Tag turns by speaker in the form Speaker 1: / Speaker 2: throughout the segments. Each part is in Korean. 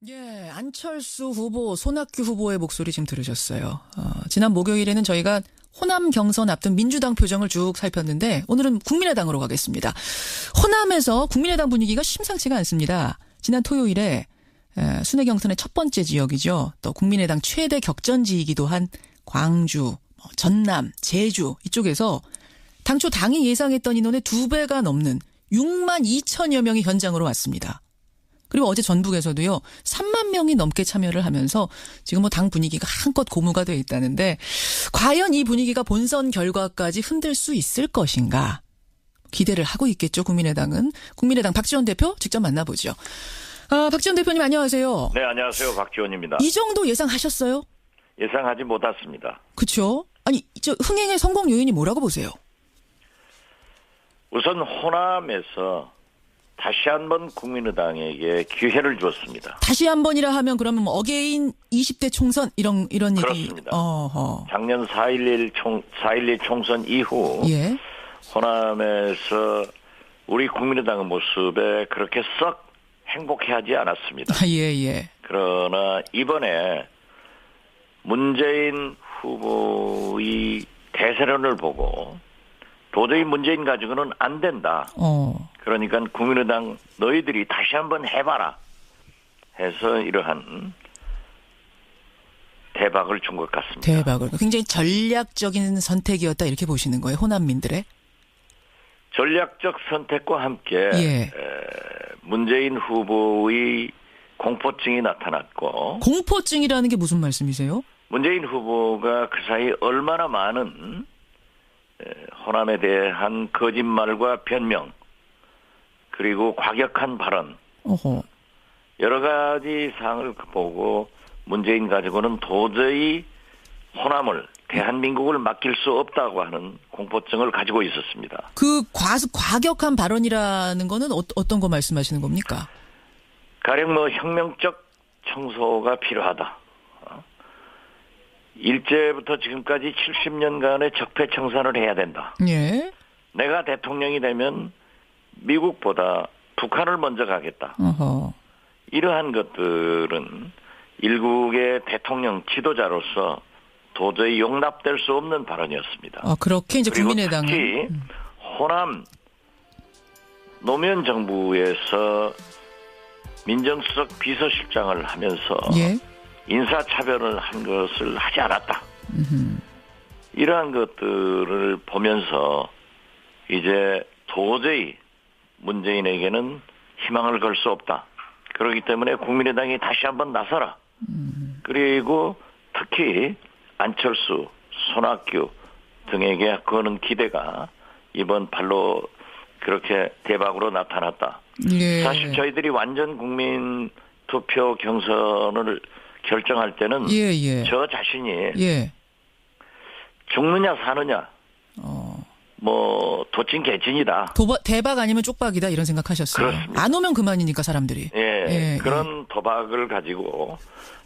Speaker 1: 예, 안철수 후보, 손학규 후보의 목소리 지금 들으셨어요. 지난 목요일에는 저희가 호남 경선 앞둔 민주당 표정을 쭉 살폈는데 오늘은 국민의당으로 가겠습니다. 호남에서 국민의당 분위기가 심상치가 않습니다. 지난 토요일에 순회 경선의 첫 번째 지역이죠. 또 국민의당 최대 격전지이기도 한 광주, 전남, 제주 이쪽에서 당초 당이 예상했던 인원의 2배가 넘는 6만 2천여 명이 현장으로 왔습니다. 그리고 어제 전북에서도요, 3만 명이 넘게 참여를 하면서 지금 당 분위기가 한껏 고무가 돼 있다는데, 과연 이 분위기가 본선 결과까지 흔들 수 있을 것인가? 기대를 하고 있겠죠, 국민의당은. 국민의당 박지원 대표 직접 만나보죠. 박지원 대표님 안녕하세요.
Speaker 2: 네, 안녕하세요. 박지원입니다.
Speaker 1: 이 정도 예상하셨어요?
Speaker 2: 예상하지 못했습니다.
Speaker 1: 그렇죠. 아니, 흥행의 성공 요인이 뭐라고 보세요?
Speaker 2: 우선 호남에서 다시 한번 국민의당에게 기회를 주었습니다.
Speaker 1: 다시 한 번이라 하면 그러면 어게인 20대 총선 이런 얘기.
Speaker 2: 그렇습니다. 작년 4.11 총선 이후
Speaker 1: 예.
Speaker 2: 호남에서 우리 국민의당의 모습에 그렇게 썩 행복해하지 않았습니다.
Speaker 1: 예.
Speaker 2: 그러나 이번에 문재인 후보의 대세론을 보고 도저히 문재인 가지고는 안 된다. 그러니까 국민의당 너희들이 다시 한번 해봐라 해서 이러한 대박을 준 것 같습니다.
Speaker 1: 대박을. 굉장히 전략적인 선택이었다 이렇게 보시는 거예요. 호남민들의.
Speaker 2: 전략적 선택과 함께
Speaker 1: 예.
Speaker 2: 문재인 후보의 공포증이 나타났고.
Speaker 1: 공포증이라는 게 무슨 말씀이세요?
Speaker 2: 문재인 후보가 그 사이 얼마나 많은 호남에 대한 거짓말과 변명 그리고 과격한 발언 여러 가지 사항을 보고 문재인 가지고는 도저히 호남을 대한민국을 맡길 수 없다고 하는 공포증을 가지고 있었습니다.
Speaker 1: 그 과격한 발언이라는 거는 어떤 거 말씀하시는 겁니까?
Speaker 2: 가령 혁명적 청소가 필요하다. 일제부터 지금까지 70년간의 적폐청산을 해야 된다.
Speaker 1: 예.
Speaker 2: 내가 대통령이 되면 미국보다 북한을 먼저 가겠다. 이러한 것들은 일국의 대통령 지도자로서 도저히 용납될 수 없는 발언이었습니다.
Speaker 1: 그렇게 이제
Speaker 2: 그리고
Speaker 1: 국민의당은
Speaker 2: 특히 호남 노무현 정부에서 민정수석 비서실장을 하면서
Speaker 1: 예.
Speaker 2: 인사차별을 한 것을 하지 않았다. 이러한 것들을 보면서 이제 도저히 문재인에게는 희망을 걸 수 없다. 그렇기 때문에 국민의당이 다시 한번 나서라. 그리고 특히 안철수, 손학규 등에게 그거는 기대가 이번 발로 그렇게 대박으로 나타났다.
Speaker 1: 예.
Speaker 2: 사실 저희들이 완전 국민 투표 경선을 결정할 때는 저 자신이 죽느냐 사느냐 도찐 개찐이다.
Speaker 1: 대박 아니면 쪽박이다 이런 생각하셨어요.
Speaker 2: 그렇습니다.
Speaker 1: 안 오면 그만이니까 사람들이.
Speaker 2: 그런 도박을 가지고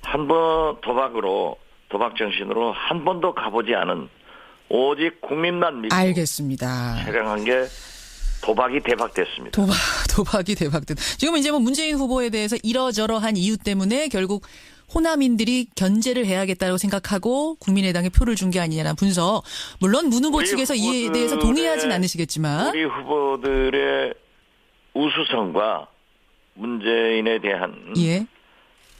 Speaker 2: 한 번 도박 정신으로 한 번도 가보지 않은 오직 국민만 믿고
Speaker 1: 알겠습니다.
Speaker 2: 촬영한 게 도박이 대박됐습니다.
Speaker 1: 도박이 대박됐. 지금 이제 문재인 후보에 대해서 이러저러한 이유 때문에 결국 호남인들이 견제를 해야겠다고 생각하고 국민의당에 표를 준 게 아니냐는 분석. 물론 문 후보 측에서 이에 대해서 동의하진 않으시겠지만.
Speaker 2: 우리 후보들의 우수성과 문재인에 대한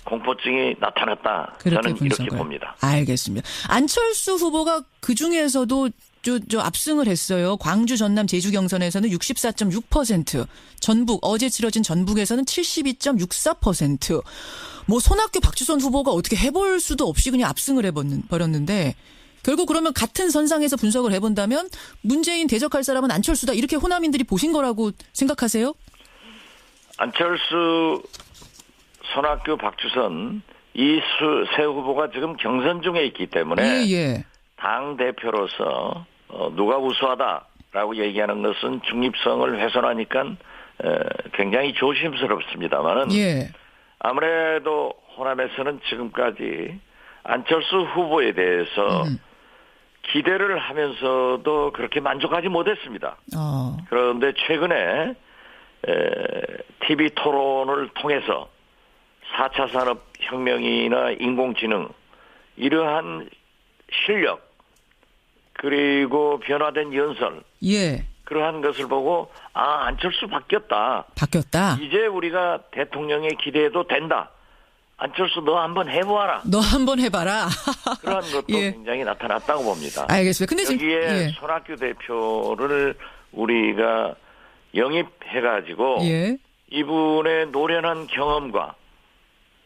Speaker 2: 공포증이 나타났다. 저는 이렇게 봅니다.
Speaker 1: 알겠습니다. 안철수 후보가 그중에서도 압승을 했어요. 광주, 전남, 제주 경선에서는 64.6%, 어제 치러진 전북에서는 72.64%. 손학규, 박주선 후보가 어떻게 해볼 수도 없이 그냥 압승을 해버렸는데, 결국 그러면 같은 선상에서 분석을 해본다면 문재인 대적할 사람은 안철수다. 이렇게 호남인들이 보신 거라고 생각하세요?
Speaker 2: 안철수, 손학규, 박주선 이 세 후보가 지금 경선 중에 있기 때문에 당 대표로서 누가 우수하다라고 얘기하는 것은 중립성을 훼손하니까 굉장히 조심스럽습니다만은 아무래도 호남에서는 지금까지 안철수 후보에 대해서 기대를 하면서도 그렇게 만족하지 못했습니다. 그런데 최근에 TV 토론을 통해서 4차 산업혁명이나 인공지능 이러한 실력 그리고 변화된 연설
Speaker 1: 예.
Speaker 2: 그러한 것을 보고 안철수 바뀌었다. 이제 우리가 대통령의 기대해도 된다. 안철수 너 한번 해보아라.
Speaker 1: 너 한번 해봐라.
Speaker 2: 그러한 것도
Speaker 1: 예.
Speaker 2: 굉장히 나타났다고 봅니다.
Speaker 1: 알겠습니다. 근데
Speaker 2: 여기에 손학규 대표를 우리가 영입해가지고 이분의 노련한 경험과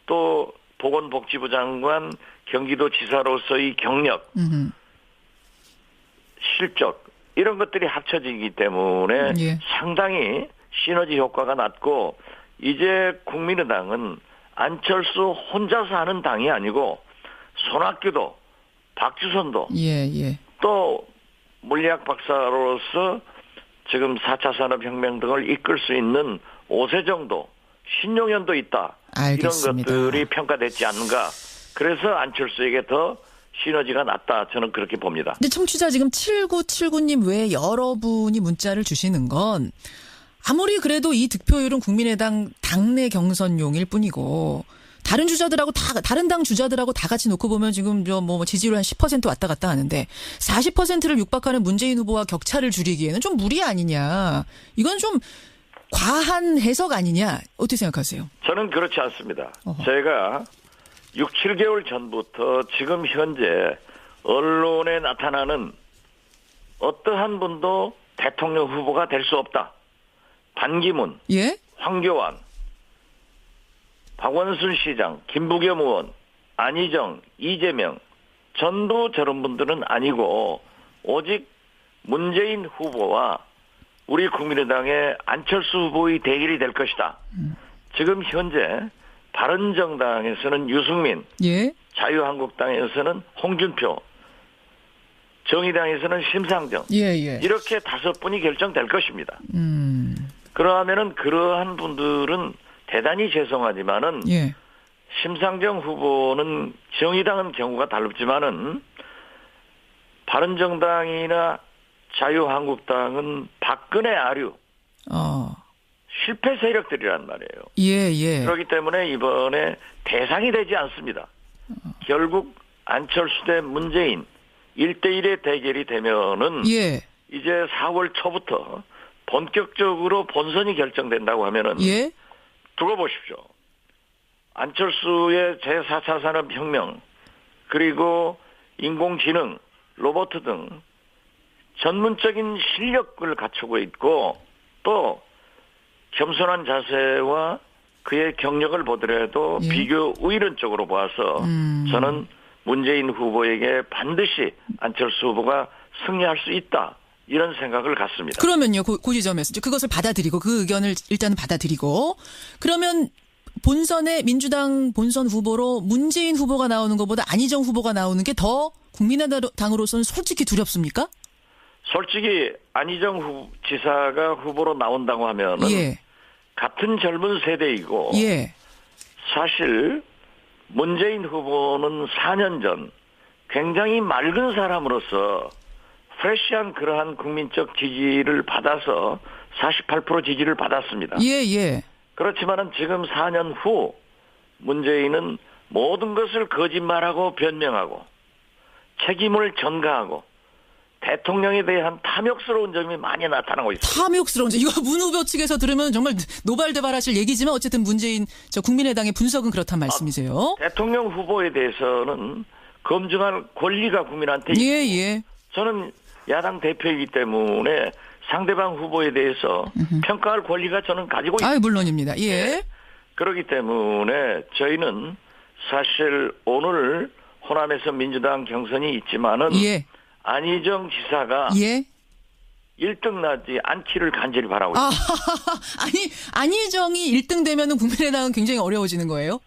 Speaker 2: 또 보건복지부 장관 경기도지사로서의 경력 실적 이런 것들이 합쳐지기 때문에 상당히 시너지 효과가 났고 이제 국민의당은 안철수 혼자서 하는 당이 아니고 손학규도 박주선도 또 물리학 박사로서 지금 4차 산업혁명 등을 이끌 수 있는 오세정도 신용현도 있다.
Speaker 1: 알겠습니다.
Speaker 2: 이런 것들이 평가됐지 않는가. 그래서 안철수에게 더 시너지가 났다. 저는 그렇게 봅니다.
Speaker 1: 근데 청취자 지금 7979님 외에 여러분이 문자를 주시는 건 아무리 그래도 이 득표율은 국민의당 당내 경선용일 뿐이고 다른 주자들하고 다른 당 주자들하고 다 같이 놓고 보면 지금 뭐 지지율 한 10% 왔다 갔다 하는데 40%를 육박하는 문재인 후보와 격차를 줄이기에는 좀 무리 아니냐. 이건 좀 과한 해석 아니냐. 어떻게 생각하세요?
Speaker 2: 저는 그렇지 않습니다. 제가 6, 7개월 전부터 지금 현재 언론에 나타나는 어떠한 분도 대통령 후보가 될 수 없다. 반기문, 황교안, 박원순 시장, 김부겸 의원, 안희정, 이재명 전부 저런 분들은 아니고 오직 문재인 후보와 우리 국민의당의 안철수 후보의 대결이 될 것이다. 지금 현재 바른정당에서는 유승민, 자유한국당에서는 홍준표, 정의당에서는 심상정 이렇게 5분이 결정될 것입니다. 그러면은 그러한 분들은 대단히 죄송하지만은 심상정 후보는 정의당은 경우가 다르지만은 바른정당이나 자유한국당은 박근혜 아류 실패 세력들이란 말이에요. 그렇기 때문에 이번에 대상이 되지 않습니다. 결국 안철수 대 문재인 1대1의 대결이 되면은 이제 4월 초부터 본격적으로 본선이 결정된다고 하면은 두고 보십시오. 안철수의 제4차 산업혁명 그리고 인공지능, 로봇 등 전문적인 실력을 갖추고 있고 또 겸손한 자세와 그의 경력을 보더라도 비교 우위론적으로 보아서 저는 문재인 후보에게 반드시 안철수 후보가 승리할 수 있다. 이런 생각을 갖습니다.
Speaker 1: 그러면요. 그 지점에서 그것을 받아들이고 그 의견을 일단은 받아들이고 그러면 본선에 민주당 본선 후보로 문재인 후보가 나오는 것보다 안희정 후보가 나오는 게 더 국민의당으로서는 솔직히 두렵습니까?
Speaker 2: 솔직히 안희정 지사가 후보로 나온다고 하면은 같은 젊은 세대이고 사실 문재인 후보는 4년 전 굉장히 맑은 사람으로서 프레시한 그러한 국민적 지지를 받아서 48% 지지를 받았습니다. 그렇지만은 지금 4년 후 문재인은 모든 것을 거짓말하고 변명하고 책임을 전가하고 대통령에 대한 탐욕스러운 점이 많이 나타나고 있습니다.
Speaker 1: 탐욕스러운 점. 이거 문 후보 측에서 들으면 정말 노발대발하실 얘기지만 어쨌든 문재인 국민의당의 분석은 그렇단 말씀이세요.
Speaker 2: 대통령 후보에 대해서는 검증할 권리가 국민한테 있고 저는 야당 대표이기 때문에 상대방 후보에 대해서 평가할 권리가 저는 가지고 있습니다.
Speaker 1: 물론입니다.
Speaker 2: 그렇기 때문에 저희는 사실 오늘 호남에서 민주당 경선이 있지만은 안희정 지사가 1등 나지 않기를 간절히 바라고 있습니다.
Speaker 1: 안희정이 1등 되면은 국민의당은 굉장히 어려워지는 거예요?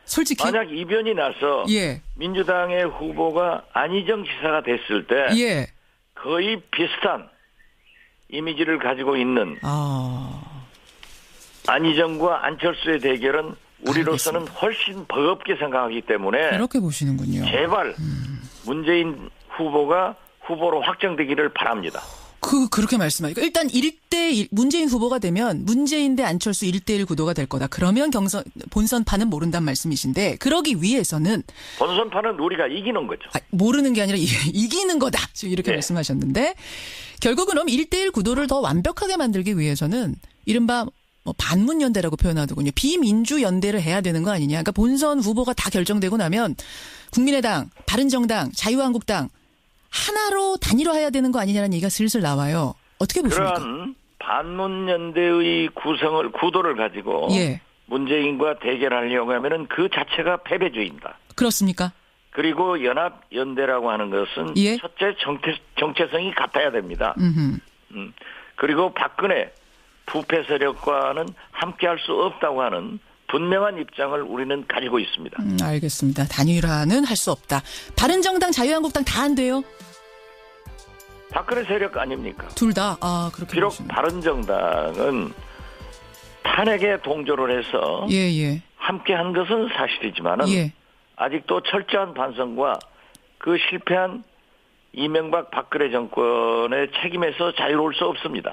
Speaker 1: 솔직히
Speaker 2: 만약 이변이 나서 민주당의 후보가 안희정 지사가 됐을 때 거의 비슷한 이미지를 가지고 있는 안희정과 안철수의 대결은 우리로서는 훨씬 버겁게 생각하기 때문에
Speaker 1: 그렇게 보시는군요.
Speaker 2: 제발 문재인 후보가 후보로 확정되기를 바랍니다.
Speaker 1: 그렇게 말씀하니까 일단 1대1 문재인 후보가 되면 문재인 대 안철수 1대1 구도가 될 거다. 그러면 본선판은 모른단 말씀이신데 그러기 위해서는
Speaker 2: 본선판은 우리가 이기는 거죠.
Speaker 1: 모르는 게 아니라 이기는 거다. 지금 이렇게 말씀하셨는데 결국 그럼 1대1 구도를 더 완벽하게 만들기 위해서는 이른바 반문연대라고 표현하더군요. 비민주연대를 해야 되는 거 아니냐. 그러니까 본선 후보가 다 결정되고 나면 국민의당, 바른정당, 자유한국당 하나로 단일화해야 되는 거 아니냐는 얘기가 슬슬 나와요. 어떻게 보십니까?
Speaker 2: 그런 반문연대의 구도를 가지고 문재인과 대결하려고 하면은 그 자체가 패배주의입니다.
Speaker 1: 그렇습니까?
Speaker 2: 그리고 연합연대라고 하는 것은 첫째 정체성이 같아야 됩니다. 그리고 박근혜 부패 세력과는 함께할 수 없다고 하는 분명한 입장을 우리는 가지고 있습니다.
Speaker 1: 알겠습니다. 단일화는 할 수 없다. 바른정당, 자유한국당 다 안 돼요?
Speaker 2: 박근혜 세력 아닙니까?
Speaker 1: 둘 다? 그렇게
Speaker 2: 비록
Speaker 1: 보시면.
Speaker 2: 바른정당은 탄핵에 동조를 해서 함께한 것은 사실이지만은 아직도 철저한 반성과 그 실패한 이명박 박근혜 정권의 책임에서 자유로울 수 없습니다.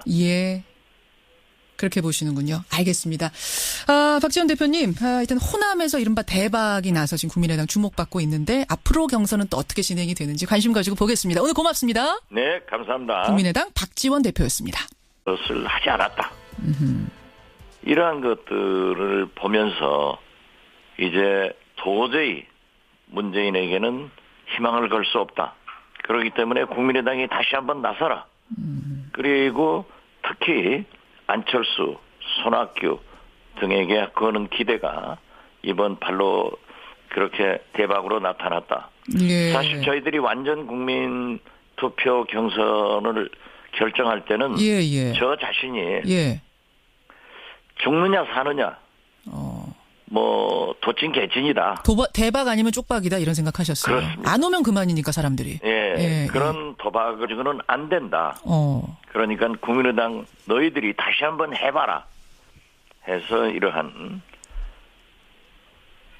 Speaker 1: 그렇게 보시는군요. 알겠습니다. 박지원 대표님, 일단 호남에서 이른바 대박이 나서 지금 국민의당 주목받고 있는데 앞으로 경선은 또 어떻게 진행이 되는지 관심 가지고 보겠습니다. 오늘 고맙습니다.
Speaker 2: 네, 감사합니다.
Speaker 1: 국민의당 박지원 대표였습니다.
Speaker 2: 그것을 하지 않았다. 이러한 것들을 보면서 이제 도저히 문재인에게는 희망을 걸 수 없다. 그렇기 때문에 국민의당이 다시 한번 나서라. 그리고 특히 안철수, 손학규 등에게 거는 기대가 이번 발로 그렇게 대박으로 나타났다. 사실 저희들이 완전 국민 투표 경선을 결정할 때는 저 자신이 죽느냐 사느냐 도찐 개찐이다.
Speaker 1: 대박 아니면 쪽박이다 이런 생각하셨어요.
Speaker 2: 그렇습니다.
Speaker 1: 안 오면 그만이니까 사람들이.
Speaker 2: 그런 도박을 지고는 안 된다. 그러니까 국민의당 너희들이 다시 한번 해봐라 해서 이러한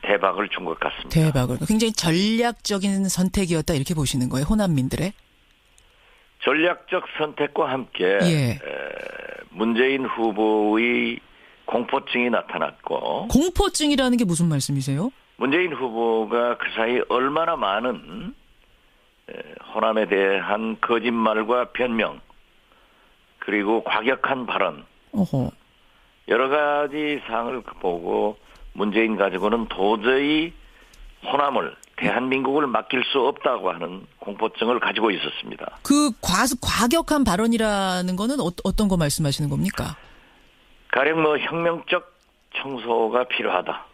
Speaker 2: 대박을 준 것 같습니다.
Speaker 1: 대박을. 굉장히 전략적인 선택이었다 이렇게 보시는 거예요. 호남민들의.
Speaker 2: 전략적 선택과 함께 문재인 후보의 공포증이 나타났고.
Speaker 1: 공포증이라는 게 무슨 말씀이세요?
Speaker 2: 문재인 후보가 그 사이 얼마나 많은 호남에 대한 거짓말과 변명 그리고 과격한 발언 여러 가지 사항을 보고 문재인 가지고는 도저히 호남을 대한민국을 맡길 수 없다고 하는 공포증을 가지고 있었습니다.
Speaker 1: 그 과격한 발언이라는 거는 어떤 거 말씀하시는 겁니까?
Speaker 2: 가령 혁명적 청소가 필요하다.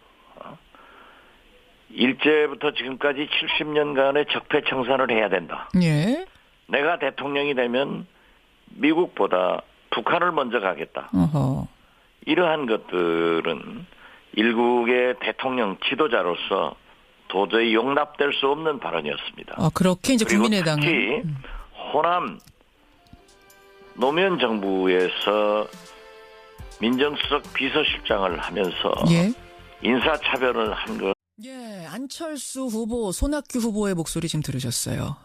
Speaker 2: 일제부터 지금까지 70년간의 적폐청산을 해야 된다. 내가 대통령이 되면 미국보다 북한을 먼저 가겠다. 이러한 것들은 일국의 대통령 지도자로서 도저히 용납될 수 없는 발언이었습니다.
Speaker 1: 그렇게 이제
Speaker 2: 그리고
Speaker 1: 국민의당은
Speaker 2: 특히 호남 노무현 정부에서 민정수석 비서실장을 하면서 인사차별을 한 것.
Speaker 1: 안철수 후보, 손학규 후보의 목소리 지금 들으셨어요.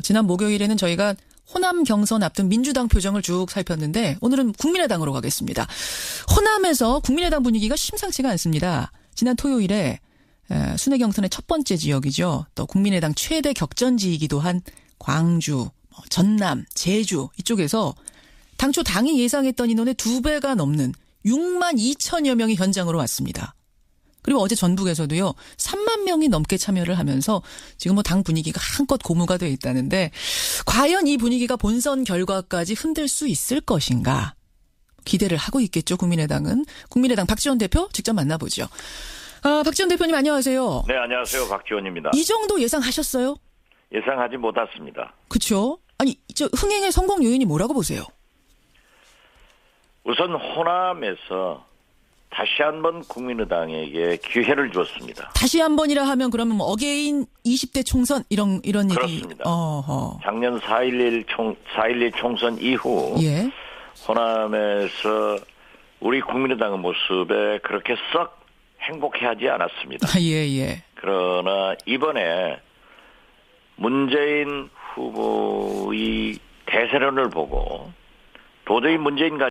Speaker 1: 지난 목요일에는 저희가 호남 경선 앞둔 민주당 표정을 쭉 살폈는데 오늘은 국민의당으로 가겠습니다. 호남에서 국민의당 분위기가 심상치가 않습니다. 지난 토요일에 순회 경선의 첫 번째 지역이죠. 또 국민의당 최대 격전지이기도 한 광주, 전남, 제주 이쪽에서 당초 당이 예상했던 인원의 2배가 넘는 6만 2천여 명이 현장으로 왔습니다. 그리고 어제 전북에서도요 3만 명이 넘게 참여를 하면서 지금 당 분위기가 한껏 고무가 되어 있다는데 과연 이 분위기가 본선 결과까지 흔들 수 있을 것인가 기대를 하고 있겠죠. 국민의당은. 국민의당 박지원 대표 직접 만나보죠. 박지원 대표님 안녕하세요.
Speaker 2: 네, 안녕하세요. 박지원입니다.
Speaker 1: 이 정도 예상하셨어요?
Speaker 2: 예상하지 못했습니다.
Speaker 1: 그렇죠. 아니 흥행의 성공 요인이 뭐라고 보세요?
Speaker 2: 우선 호남에서 다시 한번 국민의당에게 기회를 줬습니다.
Speaker 1: 다시 한번이라 하면 그러면 어게인 20대 총선 이런 얘기.
Speaker 2: 그렇습니다. 작년 4.11 총선 이후 호남에서 우리 국민의당의 모습에 그렇게 썩 행복해하지 않았습니다. 그러나 이번에 문재인 후보의 대세론을 보고 도저히 문재인